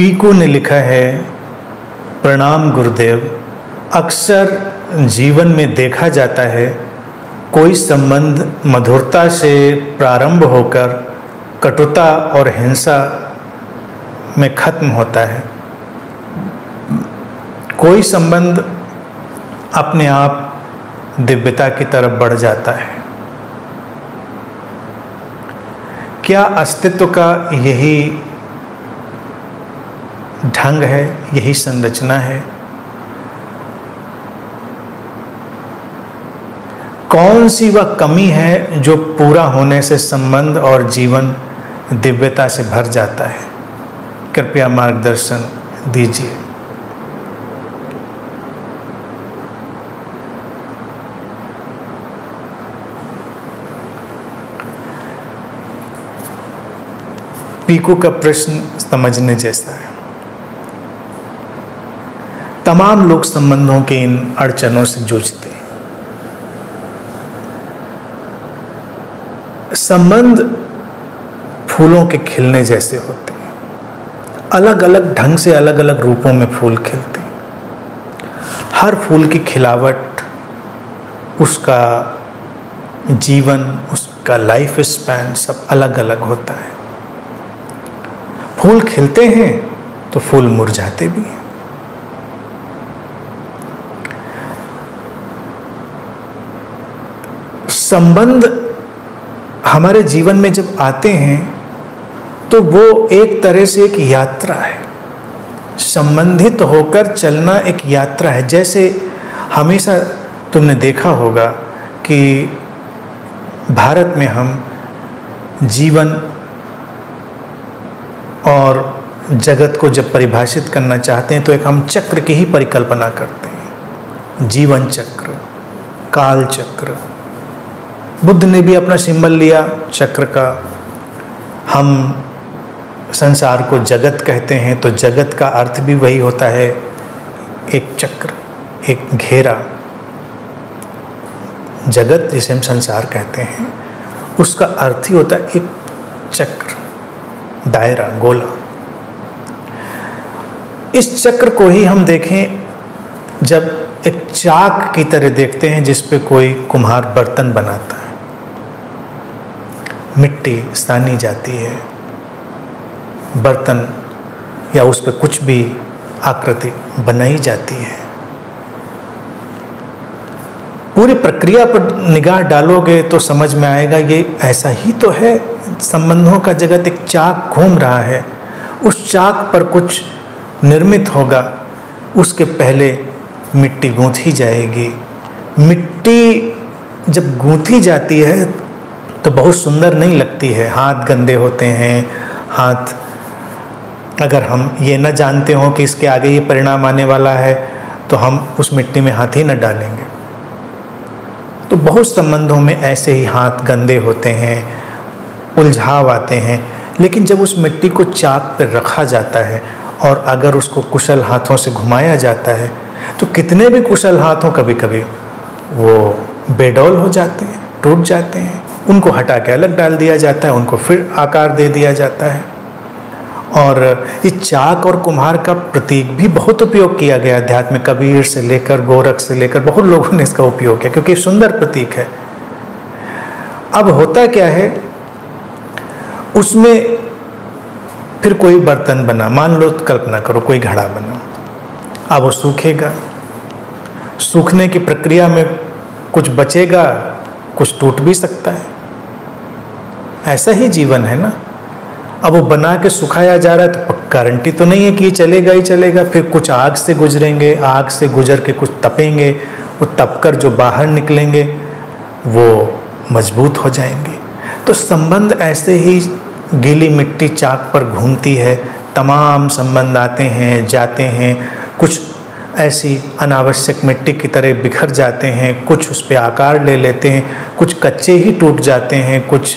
पीकू ने लिखा है, प्रणाम गुरुदेव। अक्सर जीवन में देखा जाता है कोई संबंध मधुरता से प्रारंभ होकर कटुता और हिंसा में खत्म होता है। कोई संबंध अपने आप दिव्यता की तरफ बढ़ जाता है। क्या अस्तित्व का यही ढंग है, यही संरचना है? कौन सी वह कमी है जो पूरा होने से संबंध और जीवन दिव्यता से भर जाता है? कृपया मार्गदर्शन दीजिए। पीकू का प्रश्न समझने जैसा है। तमाम लोग संबंधों के इन अड़चनों से जूझते हैं। संबंध फूलों के खिलने जैसे होते हैं, अलग अलग ढंग से अलग अलग रूपों में फूल खिलते हैं। हर फूल की खिलावट, उसका जीवन, उसका लाइफ स्पैन सब अलग अलग होता है। फूल खिलते हैं तो फूल मुरझाते भी हैं। संबंध हमारे जीवन में जब आते हैं तो वो एक तरह से एक यात्रा है। संबंधित होकर चलना एक यात्रा है। जैसे हमेशा तुमने देखा होगा कि भारत में हम जीवन और जगत को जब परिभाषित करना चाहते हैं तो एक हम चक्र की ही परिकल्पना करते हैं। जीवन चक्र, काल चक्र। बुद्ध ने भी अपना सिंबल लिया चक्र का। हम संसार को जगत कहते हैं तो जगत का अर्थ भी वही होता है, एक चक्र, एक घेरा। जगत जिसे हम संसार कहते हैं उसका अर्थ ही होता है एक चक्र, दायरा, गोला। इस चक्र को ही हम देखें जब एक चाक की तरह देखते हैं जिस पे कोई कुम्हार बर्तन बनाता है। मिट्टी सानी जाती है, बर्तन या उस पर कुछ भी आकृति बनाई जाती है। पूरी प्रक्रिया पर निगाह डालोगे तो समझ में आएगा ये ऐसा ही तो है। संबंधों का जगत एक चाक घूम रहा है, उस चाक पर कुछ निर्मित होगा, उसके पहले मिट्टी गूंथी जाएगी। मिट्टी जब गूंथी जाती है तो बहुत सुंदर नहीं लगती है। हाथ गंदे होते हैं। हाथ, अगर हम ये न जानते हो कि इसके आगे ये परिणाम आने वाला है तो हम उस मिट्टी में हाथ ही न डालेंगे। तो बहुत संबंधों में ऐसे ही हाथ गंदे होते हैं, उलझाव आते हैं। लेकिन जब उस मिट्टी को चाक पर रखा जाता है और अगर उसको कुशल हाथों से घुमाया जाता है तो कितने भी कुशल हाथों कभी कभी वो बेडौल हो जाते हैं, टूट जाते हैं। उनको हटा के अलग डाल दिया जाता है, उनको फिर आकार दे दिया जाता है। और इस चाक और कुम्हार का प्रतीक भी बहुत उपयोग किया गया। अध्यात्म में कबीर से लेकर गोरख से लेकर बहुत लोगों ने इसका उपयोग किया क्योंकि सुंदर प्रतीक है। अब होता क्या है, उसमें फिर कोई बर्तन बना, मान लो कल्पना करो कोई घड़ा बना, अब वो सूखेगा। सूखने की प्रक्रिया में कुछ बचेगा, कुछ टूट भी सकता है। ऐसा ही जीवन है ना। अब वो बना के सुखाया जा रहा है तो गारंटी तो नहीं है कि ये चलेगा ही चलेगा। फिर कुछ आग से गुजरेंगे, आग से गुजर के कुछ तपेंगे, वो तपकर जो बाहर निकलेंगे वो मजबूत हो जाएंगे। तो संबंध ऐसे ही गीली मिट्टी चाक पर घूमती है। तमाम संबंध आते हैं, जाते हैं। कुछ ऐसी अनावश्यक मिट्टी की तरह बिखर जाते हैं, कुछ उस पर आकार ले लेते हैं, कुछ कच्चे ही टूट जाते हैं, कुछ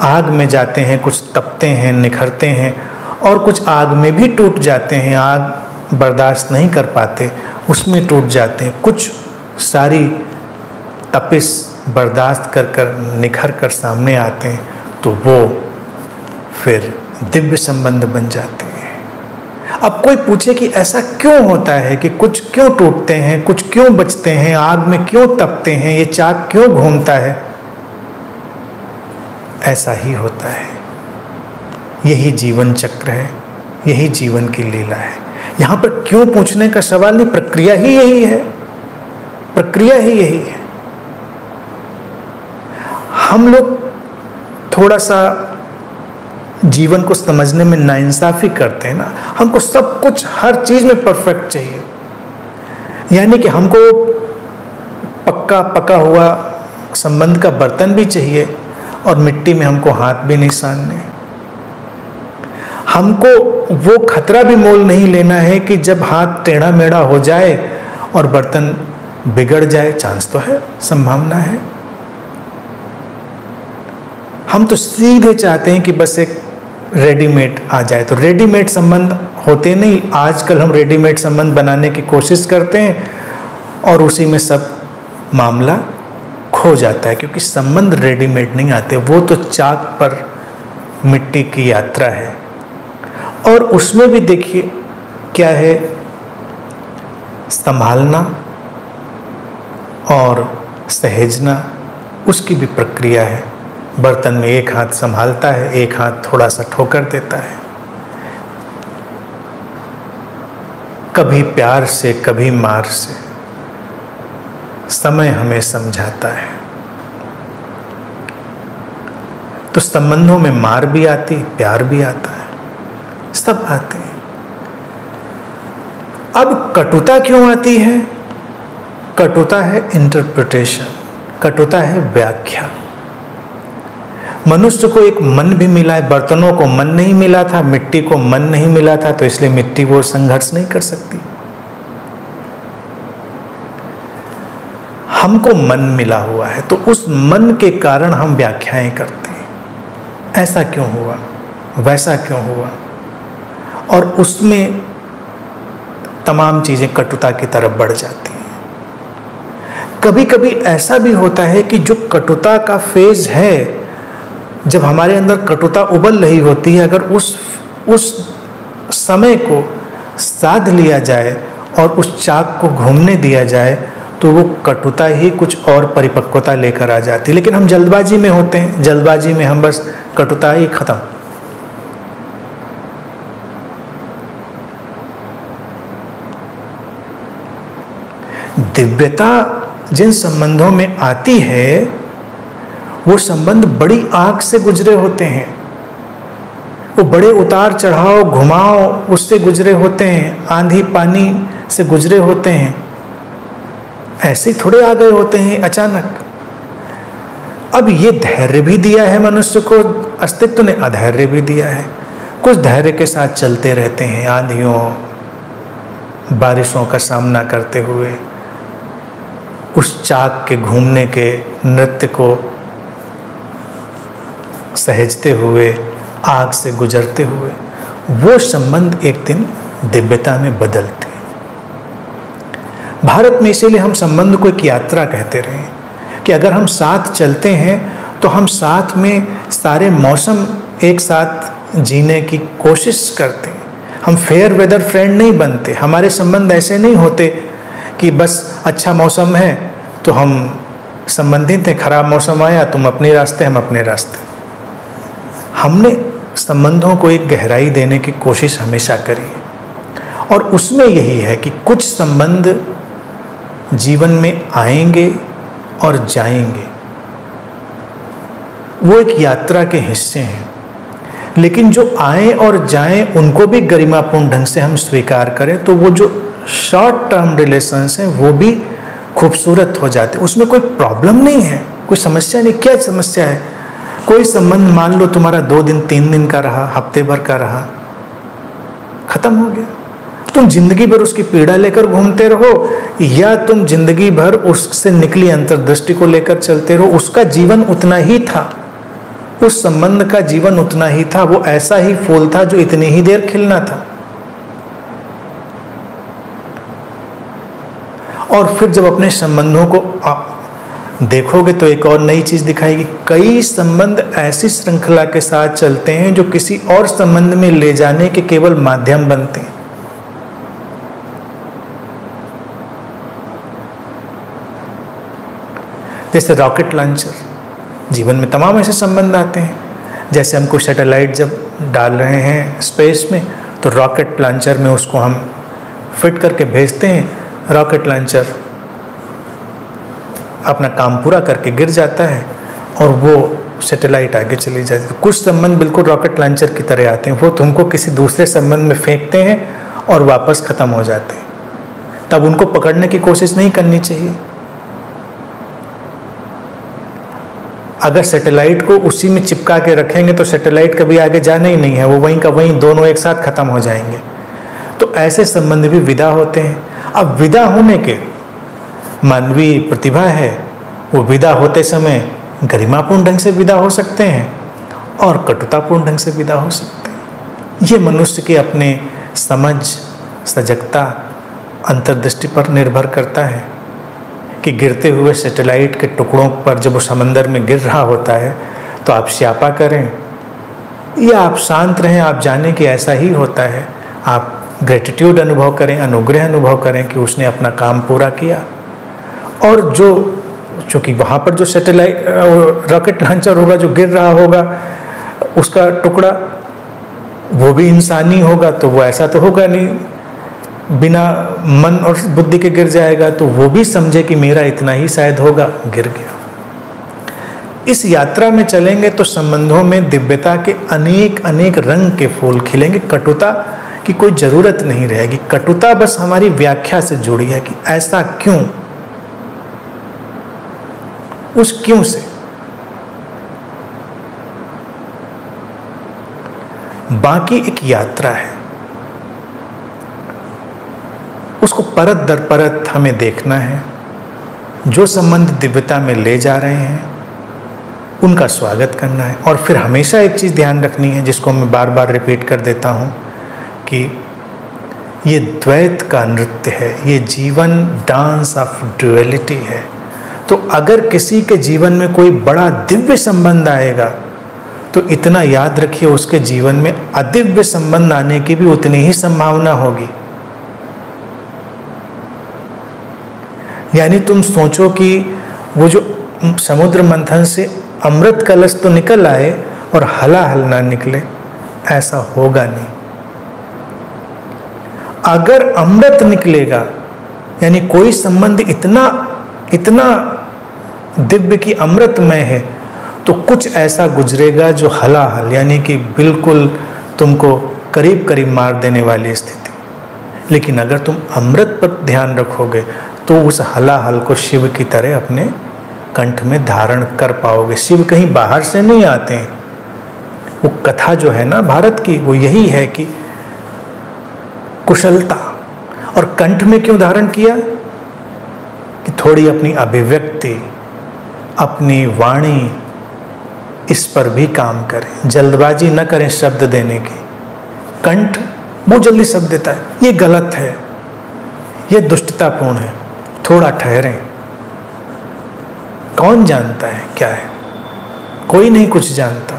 आग में जाते हैं, कुछ तपते हैं, निखरते हैं, और कुछ आग में भी टूट जाते हैं। आग बर्दाश्त नहीं कर पाते, उसमें टूट जाते हैं। कुछ सारी तपिश बर्दाश्त कर कर निखर कर सामने आते हैं तो वो फिर दिव्य संबंध बन जाते हैं। अब कोई पूछे कि ऐसा क्यों होता है, कि कुछ क्यों टूटते हैं, कुछ क्यों बचते हैं, आग में क्यों तपते हैं, ये चाक क्यों घूमता है? ऐसा ही होता है। यही जीवन चक्र है, यही जीवन की लीला है। यहां पर क्यों पूछने का सवाल नहीं, प्रक्रिया ही यही है, प्रक्रिया ही यही है। हम लोग थोड़ा सा जीवन को समझने में नाइंसाफी करते हैं ना। हमको सब कुछ हर चीज में परफेक्ट चाहिए, यानी कि हमको पक्का पका हुआ संबंध का बर्तन भी चाहिए और मिट्टी में हमको हाथ भी नहीं सानने। हमको वो खतरा भी मोल नहीं लेना है कि जब हाथ टेढ़ा मेढ़ा हो जाए और बर्तन बिगड़ जाए, चांस तो है, संभावना है। हम तो सीधे चाहते हैं कि बस एक रेडीमेड आ जाए। तो रेडीमेड संबंध होते नहीं। आजकल हम रेडीमेड संबंध बनाने की कोशिश करते हैं और उसी में सब मामला खो जाता है, क्योंकि संबंध रेडीमेड नहीं आते। वो तो चाक पर मिट्टी की यात्रा है। और उसमें भी देखिए क्या है, संभालना और सहेजना, उसकी भी प्रक्रिया है। बर्तन में एक हाथ संभालता है, एक हाथ थोड़ा सा ठोकर देता है। कभी प्यार से, कभी मार से समय हमें समझाता है। तो संबंधों में मार भी आती, प्यार भी आता है, सब आते हैं। अब कटुता क्यों आती है? कटुता है इंटरप्रिटेशन, कटुता है व्याख्या। मनुष्य को एक मन भी मिला है, बर्तनों को मन नहीं मिला था, मिट्टी को मन नहीं मिला था, तो इसलिए मिट्टी वो संघर्ष नहीं कर सकती। हमको मन मिला हुआ है, तो उस मन के कारण हम व्याख्याएं करते हैं। ऐसा क्यों हुआ, वैसा क्यों हुआ, और उसमें तमाम चीजें कटुता की तरफ बढ़ जाती हैं। कभी कभी ऐसा भी होता है कि जो कटुता का फेज है, जब हमारे अंदर कटुता उबल रही होती है, अगर उस समय को साध लिया जाए और उस चाक को घूमने दिया जाए, तो वो कटुता ही कुछ और परिपक्वता लेकर आ जाती है। लेकिन हम जल्दबाजी में होते हैं, जल्दबाजी में हम बस कटुता ही खत्म। दिव्यता जिन संबंधों में आती है, वो संबंध बड़ी आग से गुजरे होते हैं, वो बड़े उतार चढ़ाव घुमाव उससे गुजरे होते हैं, आंधी पानी से गुजरे होते हैं। ऐसे ही थोड़े आ गए होते हैं अचानक। अब ये धैर्य भी दिया है मनुष्य को, अस्तित्व ने अधैर्य भी दिया है। कुछ धैर्य के साथ चलते रहते हैं, आंधियों बारिशों का सामना करते हुए, उस चाक के घूमने के नृत्य को सहेजते हुए, आग से गुजरते हुए। वो संबंध एक दिन दिव्यता में बदलते हैं। भारत में इसीलिए हम संबंध को एक यात्रा कहते रहे कि अगर हम साथ चलते हैं तो हम साथ में सारे मौसम एक साथ जीने की कोशिश करते हैं। हम फेयर वेदर फ्रेंड नहीं बनते। हमारे संबंध ऐसे नहीं होते कि बस अच्छा मौसम है तो हम संबंधित हैं, खराब मौसम आया तुम अपने रास्ते हम अपने रास्ते। हमने संबंधों को एक गहराई देने की कोशिश हमेशा करी है, और उसमें यही है कि कुछ संबंध जीवन में आएंगे और जाएंगे, वो एक यात्रा के हिस्से हैं। लेकिन जो आए और जाएं उनको भी गरिमापूर्ण ढंग से हम स्वीकार करें, तो वो जो शॉर्ट टर्म रिलेशंस हैं वो भी खूबसूरत हो जाते। उसमें कोई प्रॉब्लम नहीं है, कोई समस्या नहीं। क्या समस्या है? कोई संबंध मान लो तुम्हारा 2 दिन 3 दिन का रहा, हफ्ते भर का रहा, खत्म हो गया। तुम जिंदगी भर उसकी पीड़ा लेकर घूमते रहो, या तुम जिंदगी भर उससे निकली अंतर्दृष्टि को लेकर चलते रहो। उसका जीवन उतना ही था, उस संबंध का जीवन उतना ही था, वो ऐसा ही फूल था जो इतनी ही देर खिलना था। और फिर जब अपने संबंधों को देखोगे तो एक और नई चीज दिखाएगी। कई संबंध ऐसी श्रृंखला के साथ चलते हैं जो किसी और संबंध में ले जाने के केवल माध्यम बनते हैं। जैसे रॉकेट लॉन्चर, जीवन में तमाम ऐसे संबंध आते हैं। जैसे हम कोई सैटेलाइट जब डाल रहे हैं स्पेस में, तो रॉकेट लॉन्चर में उसको हम फिट करके भेजते हैं, रॉकेट लॉन्चर अपना काम पूरा करके गिर जाता है और वो सैटेलाइट आगे चली जाती है। कुछ संबंध बिल्कुल रॉकेट लॉन्चर की तरह आते हैं, वो तुमको किसी दूसरे संबंध में फेंकते हैं और वापस ख़त्म हो जाते हैं। तब उनको पकड़ने की कोशिश नहीं करनी चाहिए। अगर सैटेलाइट को उसी में चिपका के रखेंगे तो सैटेलाइट कभी आगे जाना ही नहीं है, वो वहीं का वहीं दोनों एक साथ खत्म हो जाएंगे। तो ऐसे संबंध भी विदा होते हैं। अब विदा होने के मानवीय प्रतिभा है, वो विदा होते समय गरिमापूर्ण ढंग से विदा हो सकते हैं और कटुतापूर्ण ढंग से विदा हो सकते हैं। ये मनुष्य के अपने समझ, सजगता, अंतर्दृष्टि पर निर्भर करता है कि गिरते हुए सैटेलाइट के टुकड़ों पर जब वो समंदर में गिर रहा होता है तो आप स्यापा करें या आप शांत रहें। आप जानें कि ऐसा ही होता है। आप ग्रेटिट्यूड अनुभव करें, अनुग्रह अनुभव करें कि उसने अपना काम पूरा किया। और जो चूँकि वहाँ पर जो सैटेलाइट रॉकेट लॉन्चर होगा, जो गिर रहा होगा, उसका टुकड़ा वो भी इंसानी होगा, तो वो ऐसा तो होगा नहीं बिना मन और बुद्धि के गिर जाएगा, तो वो भी समझे कि मेरा इतना ही शायद होगा, गिर गया। इस यात्रा में चलेंगे तो संबंधों में दिव्यता के अनेक अनेक रंग के फूल खिलेंगे। कटुता की कोई जरूरत नहीं रहेगी। कटुता बस हमारी व्याख्या से जुड़ी है कि ऐसा क्यों, उस क्यों से। बाकी एक यात्रा है, उसको परत दर परत हमें देखना है। जो संबंध दिव्यता में ले जा रहे हैं उनका स्वागत करना है। और फिर हमेशा एक चीज़ ध्यान रखनी है, जिसको मैं बार बार रिपीट कर देता हूँ, कि ये द्वैत का नृत्य है, ये जीवन डांस ऑफ ड्युअलिटी है। तो अगर किसी के जीवन में कोई बड़ा दिव्य संबंध आएगा तो इतना याद रखिए, उसके जीवन में अदिव्य संबंध आने की भी उतनी ही संभावना होगी। यानी तुम सोचो कि वो जो समुद्र मंथन से अमृत कलश तो निकल आए और हलाहल ना निकले, ऐसा होगा नहीं। अगर अमृत निकलेगा, यानी कोई संबंध इतना इतना दिव्य की अमृतमय है, तो कुछ ऐसा गुजरेगा जो हलाहल, यानी कि बिल्कुल तुमको करीब करीब मार देने वाली स्थिति। लेकिन अगर तुम अमृत पर ध्यान रखोगे तो उस हलाहल को शिव की तरह अपने कंठ में धारण कर पाओगे। शिव कहीं बाहर से नहीं आते हैं। वो कथा जो है ना भारत की, वो यही है कि कुशलता। और कंठ में क्यों धारण किया? कि थोड़ी अपनी अभिव्यक्ति, अपनी वाणी, इस पर भी काम करें। जल्दबाजी न करें शब्द देने की। कंठ बहुत जल्दी शब्द देता है, ये गलत है, ये दुष्टतापूर्ण है, थोड़ा ठहरें। कौन जानता है क्या है? कोई नहीं कुछ जानता।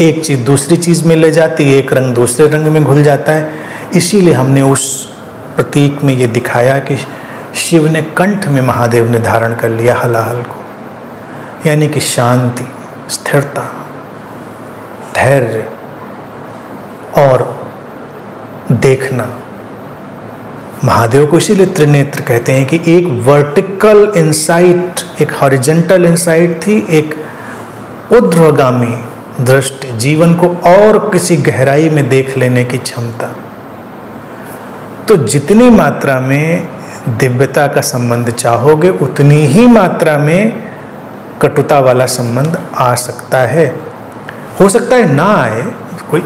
एक चीज दूसरी चीज में ले जाती है, एक रंग दूसरे रंग में घुल जाता है। इसीलिए हमने उस प्रतीक में ये दिखाया कि शिव ने कंठ में महादेव ने धारण कर लिया हलाहल को, यानी कि शांति, स्थिरता, धैर्य और देखना। महादेव को इसीलिए त्रिनेत्र कहते हैं कि एक वर्टिकल इंसाइट, एक हॉरिजेंटल इंसाइट थी, एक ऊर्ध्वगामी दृष्टि, जीवन को और किसी गहराई में देख लेने की क्षमता। तो जितनी मात्रा में दिव्यता का संबंध चाहोगे, उतनी ही मात्रा में कटुता वाला संबंध आ सकता है। हो सकता है ना आए, कोई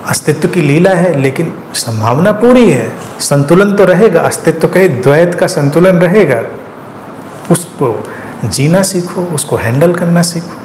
अस्तित्व की लीला है, लेकिन संभावना पूरी है। संतुलन तो रहेगा, अस्तित्व के द्वैत का संतुलन रहेगा। उसको जीना सीखो, उसको हैंडल करना सीखो।